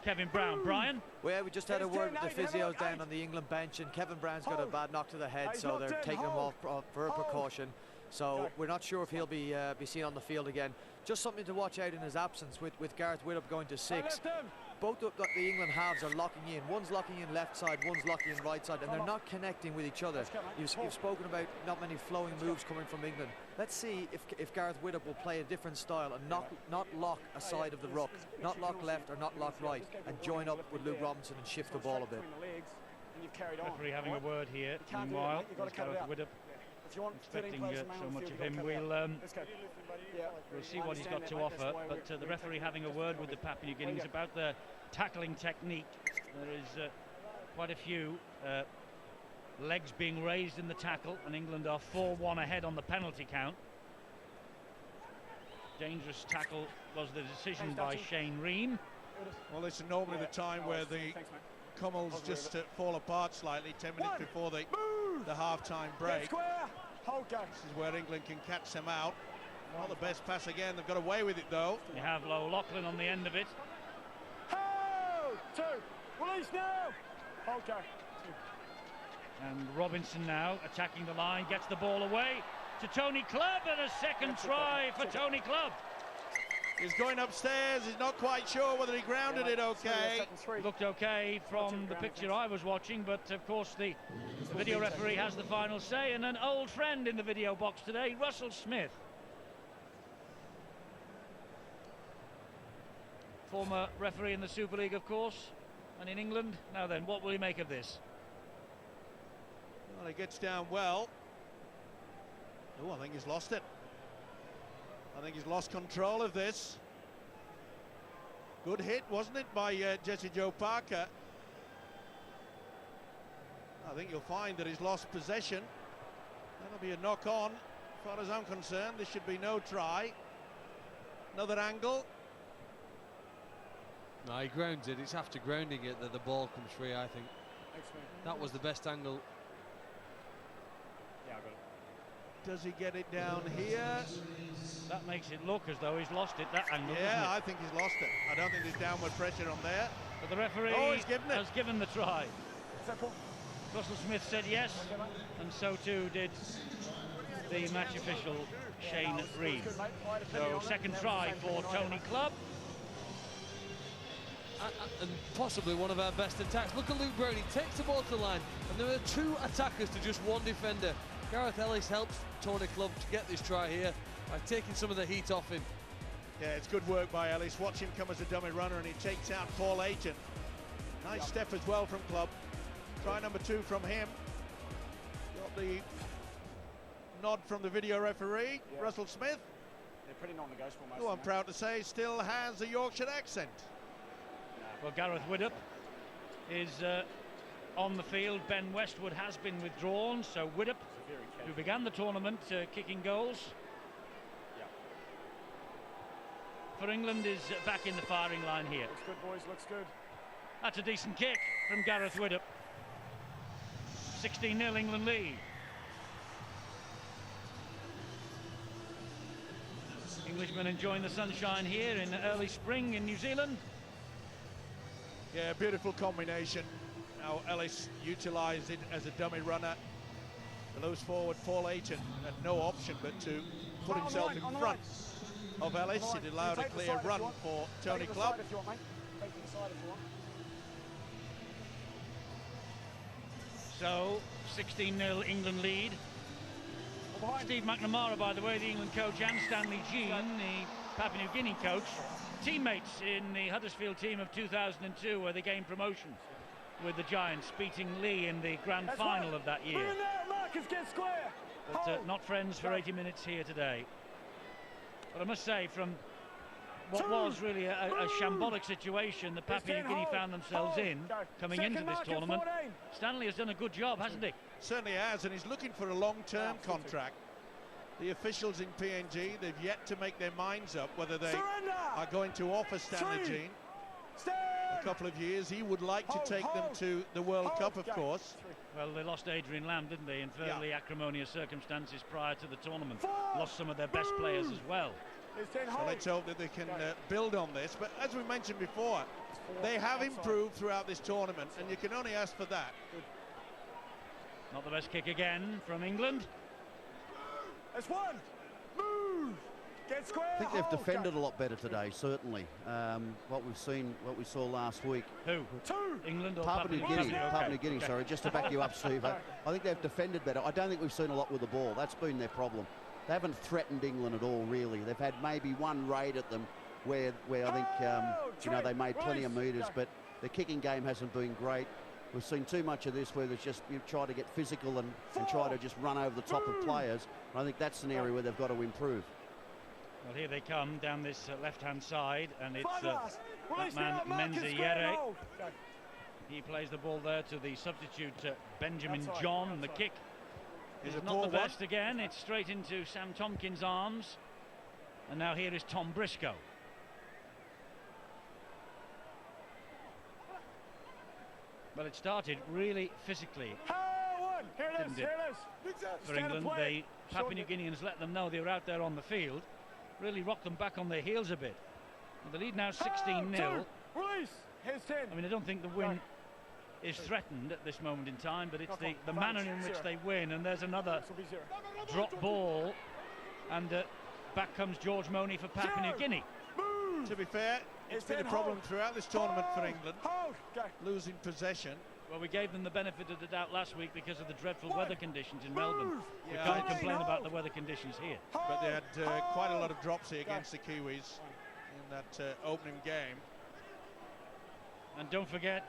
[SPEAKER 1] Kevin Brown. Brian?
[SPEAKER 7] Well, we just had a
[SPEAKER 6] It's
[SPEAKER 7] word
[SPEAKER 6] 10,
[SPEAKER 7] with the
[SPEAKER 6] 8,
[SPEAKER 7] physios down
[SPEAKER 6] 8.
[SPEAKER 7] on the England bench, and Kevin Brown's got a
[SPEAKER 6] Hold.
[SPEAKER 7] bad knock to the head,
[SPEAKER 6] He's
[SPEAKER 7] so
[SPEAKER 6] not
[SPEAKER 7] they're
[SPEAKER 6] dead.
[SPEAKER 7] taking him
[SPEAKER 6] Hold.
[SPEAKER 7] off for a
[SPEAKER 6] Hold.
[SPEAKER 7] precaution. So
[SPEAKER 6] Go.
[SPEAKER 7] we're not sure if he'll be seen on the field again. Just something to watch out in his absence with Gareth Widdop going to 6.
[SPEAKER 6] Left them.
[SPEAKER 7] Both of the England halves are locking in. One's locking in left side, one's locking in right side, and they're not connecting with each other.
[SPEAKER 6] Let's go, mate.
[SPEAKER 7] You've spoken about not many flowing moves coming from England. Let's see if Gareth Widdop will play a different style and not lock a side of the ruck, not lock left or not lock right, and join up with Luke Robinson and shift the ball a bit.
[SPEAKER 6] Between the legs, and you've carried on.
[SPEAKER 1] Referee having a word here.
[SPEAKER 6] You can't do it,
[SPEAKER 1] Meanwhile,
[SPEAKER 6] mate. You've got to cut it
[SPEAKER 1] Gareth
[SPEAKER 6] out.
[SPEAKER 1] Widdop
[SPEAKER 6] If you want
[SPEAKER 1] expecting
[SPEAKER 6] 13 players to man
[SPEAKER 1] so
[SPEAKER 6] on the
[SPEAKER 1] much
[SPEAKER 6] field,
[SPEAKER 1] of
[SPEAKER 6] you've
[SPEAKER 1] him.
[SPEAKER 6] got to cut it
[SPEAKER 1] We'll
[SPEAKER 6] out. Let's go. Yeah.
[SPEAKER 1] we'll see what he's got to offer. But the referee having a word with the Papua New Guineans about the tackling technique. There is quite a few legs being raised in the tackle, and England are 4-1 ahead on the penalty count. Dangerous tackle was the decision by Shane Ream.
[SPEAKER 2] Well, this is normally the time where the Cummels just fall apart slightly, 10 minutes before the half-time break.
[SPEAKER 6] Square. Hold, go.
[SPEAKER 2] This is where England can catch them out. Not the best pass again. They've got away with it, though.
[SPEAKER 1] You have Low Lachlan on the end of it.
[SPEAKER 6] Hold. 2. Release now. Hold, go.
[SPEAKER 1] And Robinson now attacking the line, gets the ball away to Tony Clubb, and a second try for Tony Clubb.
[SPEAKER 2] He's going upstairs. He's not quite sure whether he grounded it okay.
[SPEAKER 1] Looked okay from the picture I was watching, but of course the video referee has the final say, and an old friend in the video box today, Russell Smith. Former referee in the Super League, of course, and in England. Now then, what will he make of this?
[SPEAKER 2] Well, he gets down well. Oh, I think he's lost it. I think he's lost control of this. Good hit, wasn't it, by Jesse Joe Parker? I think you'll find that he's lost possession. That'll be a knock on. As far as I'm concerned, this should be no try. Another angle.
[SPEAKER 4] No, he grounds it. It's after grounding it that the ball comes free, I think. That was the best angle.
[SPEAKER 6] Yeah, I got it.
[SPEAKER 2] Does he get it down here?
[SPEAKER 1] That makes it look as though he's lost it, that angle,
[SPEAKER 2] Yeah,
[SPEAKER 1] doesn't it?
[SPEAKER 2] I think he's lost it. I don't think there's downward pressure on there.
[SPEAKER 1] But the referee
[SPEAKER 2] He's given it.
[SPEAKER 1] has given the try.
[SPEAKER 6] Simple.
[SPEAKER 1] Russell Smith said yes, and so too did the match official Shane Ream. So second try for Tony Clubb.
[SPEAKER 4] And possibly one of our best attacks. Look at Luke Brown, he takes the ball to the line, and there are 2 attackers to just 1 defender. Gareth Ellis helps Tony Clubb to get this try here by taking some of the heat off him.
[SPEAKER 2] Yeah, it's good work by Ellis. Watch him come as a dummy runner, and he takes out Paul Ayton. Nice step as well from Clubb. Try number 2 from him. Got the nod from the video referee, Russell Smith,
[SPEAKER 6] They're pretty non-negotiable, most
[SPEAKER 2] who I'm
[SPEAKER 6] of them.
[SPEAKER 2] proud to say still has a Yorkshire accent.
[SPEAKER 1] Well, Gareth Widdop is on the field. Ben Westwood has been withdrawn, so Widdop, who began the tournament kicking goals for England, is back in the firing line here.
[SPEAKER 6] Looks good, boys, looks good.
[SPEAKER 1] That's a decent kick from Gareth Widdop. 16-0 England lead. Englishmen enjoying the sunshine here in early spring in New Zealand.
[SPEAKER 2] Yeah, beautiful combination. Now Ellis utilised it as a dummy runner. The loose forward, Paul Ayton, had no option but to put himself in front of Ellis. It allowed a clear run for Tony Clubb.
[SPEAKER 6] If you want, mate. Take to the side if you want.
[SPEAKER 1] So 16-0 England lead. Steve McNamara, by the way, the England coach, and Stanley Jean, the Papua New Guinea coach, teammates in the Huddersfield team of 2002, where they gained promotion with the Giants, beating Lee in the grand final of that year.
[SPEAKER 6] Bring it there, Marcus, get square.
[SPEAKER 1] But not friends for 80 minutes here today. But I must say, from what was really a shambolic situation that Papua New Guinea found themselves in coming into this tournament. Stanley has done a good job, hasn't he?
[SPEAKER 2] Certainly has, and he's looking for a long-term contract. The officials in PNG, they've yet to make their minds up whether they are going to offer Stanley Jean a couple of years. He would like to take them to the World Cup, of course.
[SPEAKER 1] Well, they lost Adrian Lamb, didn't they, in fairly acrimonious circumstances prior to the tournament. Lost some of their best players as well.
[SPEAKER 2] So let's hope that they can build on this. But as we mentioned before, they have improved throughout this tournament, and you can only ask for that.
[SPEAKER 1] Not the best kick again from England.
[SPEAKER 6] It's one. Move. Get square.
[SPEAKER 5] I think they've defended a lot better today, certainly. What we saw last week.
[SPEAKER 1] Who? England or
[SPEAKER 5] Papua New Guinea? Papua New Guinea,
[SPEAKER 1] Okay.
[SPEAKER 5] sorry, just to back you up, Steve. I think they've defended better. I don't think we've seen a lot with the ball. That's been their problem. They haven't threatened England at all, really. They've had maybe one raid at them where I think they made plenty of metres, but the kicking game hasn't been great. We've seen too much of this where there's just you try to get physical and try to just run over the top of players. And I think that's an area where they've got to improve.
[SPEAKER 1] Well, here they come down this left-hand side, and it's that man Menzi Yere. He plays the ball there to the substitute Benjamin John, and the kick is not the best again. It's straight into Sam Tompkins' arms, and now here is Tom Briscoe. Well, it started really physically, didn't it? For England, the Papua New Guineans let them know they were out there on the field, really rocked them back on their heels a bit. The lead now 16-0. I mean, I don't think the win is threatened at this moment in time, but it's the manner in which they win. And there's another drop ball, and back comes George Money for Papua New Guinea.
[SPEAKER 2] To be fair, it's been a problem throughout this tournament for England, losing possession.
[SPEAKER 1] Well, we gave them the benefit of the doubt last week because of the dreadful weather conditions in Melbourne. We can't complain about the weather conditions here.
[SPEAKER 2] But they had quite a lot of drops here against the Kiwis in that opening game.
[SPEAKER 1] And don't forget,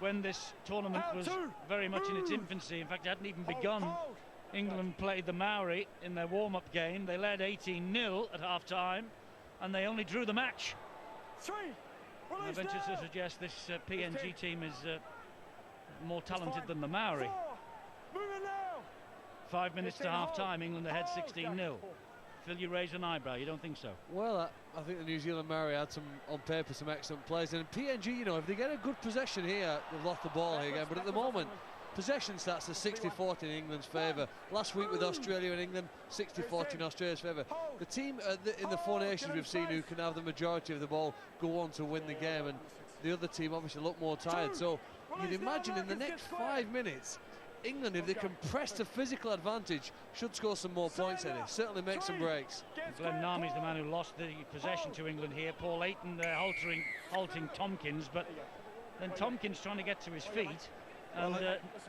[SPEAKER 1] when this tournament was very much in its infancy, in fact it hadn't even begun, England played the Maori in their warm-up game. They led 18-0 at half-time, and they only drew the match. I venture to suggest this PNG team is more talented than the Maori. 5 minutes to half-time, England ahead 16-0. Phil, you raise an eyebrow, you don't think so?
[SPEAKER 4] Well, I think the New Zealand Maori had on paper some excellent plays, and PNG, if they get a good possession here, they've lost the ball here again, but at the moment possession stats are 60-40 in England's favour. Last week with Australia and England, 60-40 in Australia's favour. The team in the Four Nations we've seen who can have the majority of the ball go on to win the game, and the other team obviously look more tired. So you'd imagine in the next 5 minutes, England, if they can press to physical advantage, should score some more points in it. Certainly make some breaks.
[SPEAKER 1] Glenn Nami's the man who lost the possession to England here. Paul Ayton halting Tompkins, but then Tompkins trying to get to his feet, and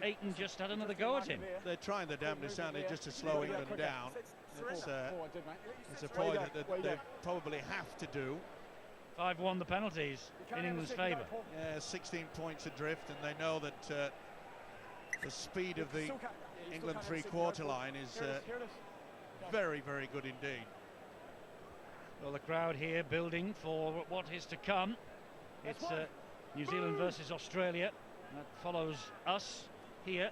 [SPEAKER 1] Ayton just had another go at him.
[SPEAKER 2] They're trying their damnedest, aren't they, just to slow England down. It's a point that they probably have to do.
[SPEAKER 1] 5-1 the penalties in England's favour.
[SPEAKER 2] Yeah, 16 points adrift, and they know that the speed of the England three-quarter line is very, very good indeed.
[SPEAKER 1] Well, the crowd here building for what is to come. It's New Zealand versus Australia. That follows us here.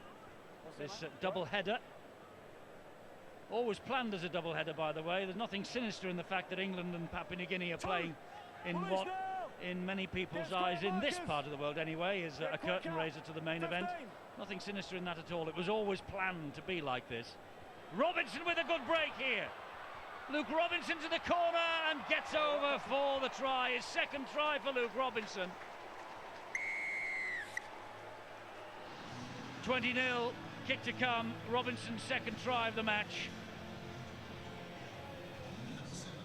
[SPEAKER 1] This double header. Always planned as a double header, by the way. There's nothing sinister in the fact that England and Papua New Guinea are playing in what, in many people's eyes, in this part of the world anyway, is a curtain raiser to the main event. Nothing sinister in that at all. It was always planned to be like this. Robinson with a good break here. Luke Robinson to the corner and gets over for the try. His second try for Luke Robinson. 20-0, kick to come. Robinson's second try of the match.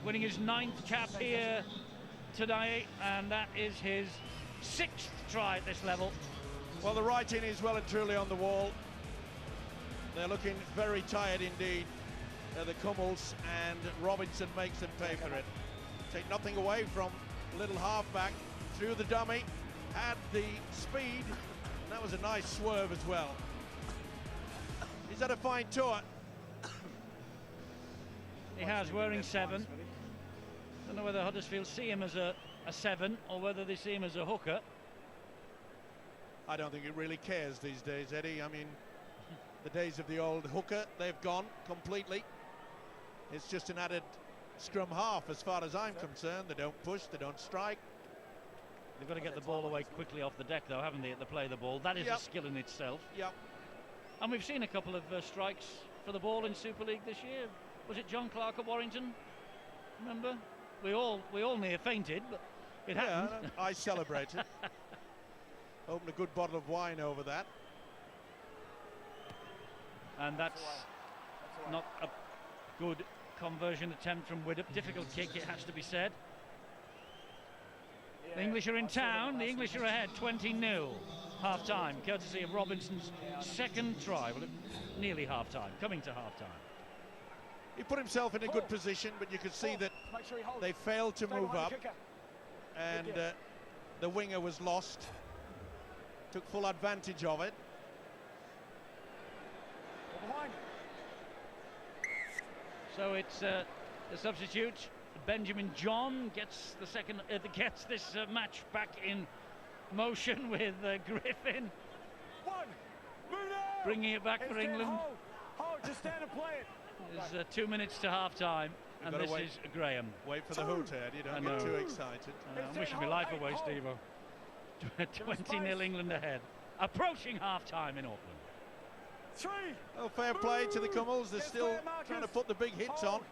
[SPEAKER 1] Winning his 9th cap here today, and that is his 6th try at this level.
[SPEAKER 2] Well, the writing is well and truly on the wall. They're looking very tired indeed, the Cummels, and Robinson makes them pay for it. Take nothing away from little halfback, through the dummy, had the speed, and that was a nice swerve as well. He's had a fine tour.
[SPEAKER 1] He has, wearing 7. Don't know whether Huddersfield see him as a 7 or whether they see him as a hooker.
[SPEAKER 2] I don't think it really cares these days, Eddie. I mean, the days of the old hooker, they've gone completely. It's just an added scrum half as far as I'm concerned. They don't push, they don't strike.
[SPEAKER 1] They've got to get the ball away quickly off the deck, though, haven't they, at the play of the ball? That is a skill in itself.
[SPEAKER 2] Yep.
[SPEAKER 1] And we've seen a couple of strikes for the ball in Super League this year. Was it John Clark at Warrington? Remember? We all near fainted, but it happened.
[SPEAKER 2] I celebrated. Opened a good bottle of wine over that.
[SPEAKER 1] And that's not a good conversion attempt from Widdop. Difficult kick, it has to be said. The English are in town. The English are ahead 20-0. Half-time, courtesy of Robinson's second try. Well, nearly half-time, coming to half-time.
[SPEAKER 2] He put himself in a good position, but you could see that they failed to move up. And the winger was lost. Took full advantage of it.
[SPEAKER 1] So it's the substitute Benjamin John gets the second gets this match back in motion with Griffin bringing it back for England.
[SPEAKER 6] Just stand and play it.
[SPEAKER 1] There's 2 minutes to half time, and this is Graham.
[SPEAKER 2] Wait for the hoot, Ed. You don't get too excited.
[SPEAKER 1] I'm wishing my life away, Steve-O. 20-0 England ahead. Approaching half time in Auckland.
[SPEAKER 2] Well, fair play to the Cummels. They're still trying to put the big hits on.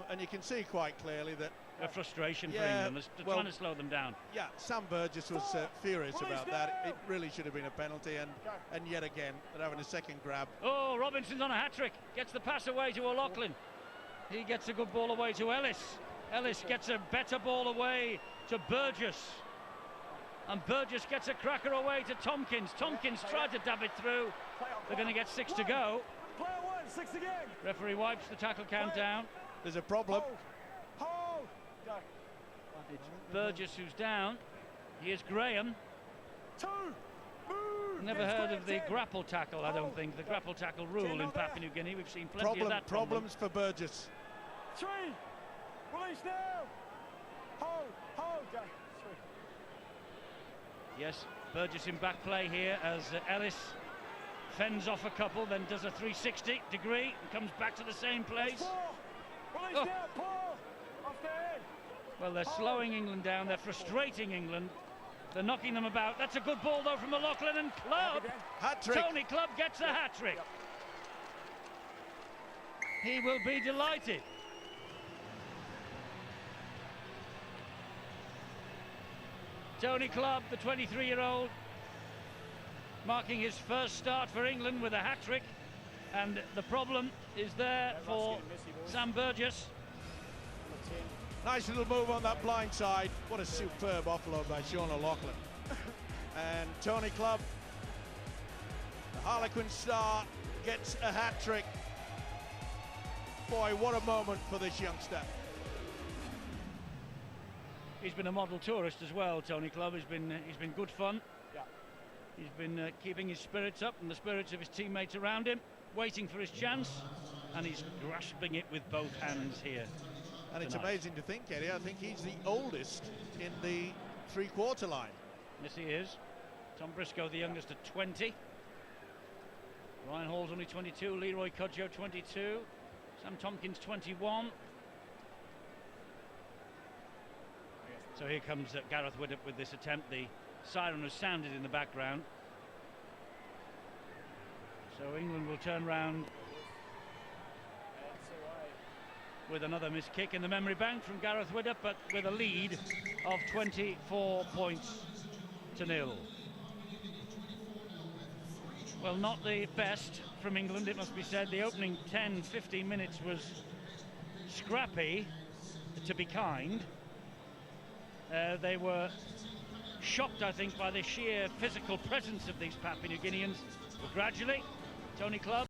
[SPEAKER 2] And you can see quite clearly that
[SPEAKER 1] a frustration for England. They're trying to slow them down.
[SPEAKER 2] Yeah, Sam Burgess was furious about that. It really should have been a penalty, and yet again they're having a second grab.
[SPEAKER 1] Oh, Robinson's on a hat-trick. Gets the pass away to O'Loughlin. He gets a good ball away to Ellis. Ellis gets a better ball away to Burgess. And Burgess gets a cracker away to Tompkins. Tompkins tried to dab it through. They're going to get 6 to go. Referee wipes the tackle count down.
[SPEAKER 2] There's a problem.
[SPEAKER 1] It's Burgess who's down. Here's Graham. Never heard of the grapple tackle, I don't think. The grapple tackle rule in Papua New Guinea. We've seen plenty of that.
[SPEAKER 2] Problems for Burgess.
[SPEAKER 6] Release now. Hold.
[SPEAKER 1] Yes, Burgess in back play here as Ellis fends off a couple, then does a 360 degree and comes back to the same place. Oh. Well, they're slowing England down, they're frustrating England, they're knocking them about. That's a good ball though from O'Loughlin, and Clubb, Tony Clubb gets the hat-trick. He will be delighted. Tony Clubb, the 23-year-old, marking his first start for England with a hat-trick, and the problem is there for Sam Burgess.
[SPEAKER 2] Nice little move on that blind side. What a superb offload by Sean O'Loughlin. And Tony Clubb, the Harlequin star, gets a hat-trick. Boy, what a moment for this youngster.
[SPEAKER 1] He's been a model tourist as well, Tony Clubb. He's been good fun. He's been keeping his spirits up and the spirits of his teammates around him, waiting for his chance, and he's grasping it with both hands here.
[SPEAKER 2] And it's amazing to think, Eddie, I think he's the oldest in the three-quarter line.
[SPEAKER 1] Yes, he is. Tom Briscoe, the youngest, at 20. Ryan Hall's only 22. Leroy Cudjoe, 22. Sam Tompkins, 21. So here comes Gareth Widdop with this attempt. The siren has sounded in the background. So England will turn round with another missed kick in the memory bank from Gareth Widdop, but with a lead of 24 points to 0. Well, not the best from England, it must be said. The opening 10-15 minutes was scrappy, to be kind. They were shocked, I think, by the sheer physical presence of these Papua New Guineans. But gradually, Tony Clubb